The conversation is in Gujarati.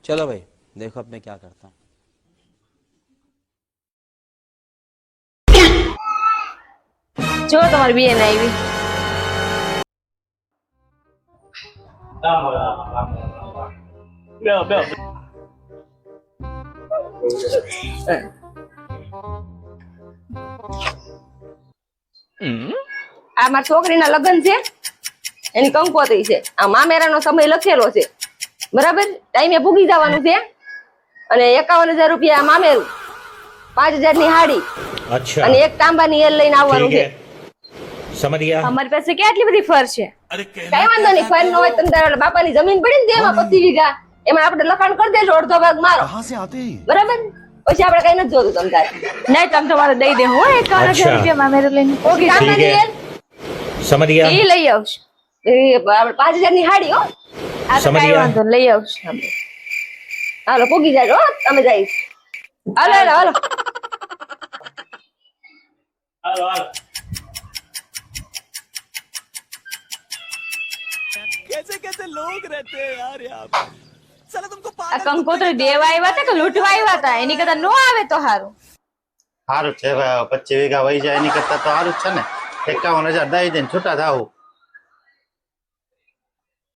चलो भाई देखो अब मैं क्या करता हूँ। જો તમારી બેન આવી. આ મારી છોકરીના લગ્ન છે, એની કંકોત્રી છે. આ મામેરાનો સમય લખેલો છે, બરાબર. ટાઈમે પૂગી જવાનું છે અને 51,000 રૂપિયા મામેરું, 5,000 ની હાડી अच्छा અને એક તાંબાની એલ લઈને આવવાનું ठीक છે. है समझ गया અમારી પાસે કેટલી બધી ફર છે. કઈ વાંધો નહીં, ફાઈન ન હોય તમે તારા બાપાની જમીન પડી ને એમાં 25 વીઘા, એમાં આપણે લખાણ કરી દેજો, અડધો ભાગ મારો, બરાબર. પછી આપણે કઈ નથી જોતું તમ તારે. નહીં તમે તમારે દઈ દે. હું 51,000 અચ્છા. રૂપિયા મામેરું લઈને ઓકે, તાંબાની એલ समझ गया એ લઈ આવશું. એ આપણે 5,000 ની હાડી હો. આ તો સમજ કઈ ગયા. વાંધો નહીં, લઈ આવશું. હાલો પૂગી જાજો હો, તમે જાય. હાલો હાલો હાલો. આ કંકોત્રી દેવા આવ્યા હતા કે લૂંટવા આવ્યા હતા? એની કરતા નો આવે તો સારું. સારું છે 25 વીઘા વહી જાય એની કરતા તો સારું જ છે ને. 51,000 દઈ દઈને છૂટા થાવું.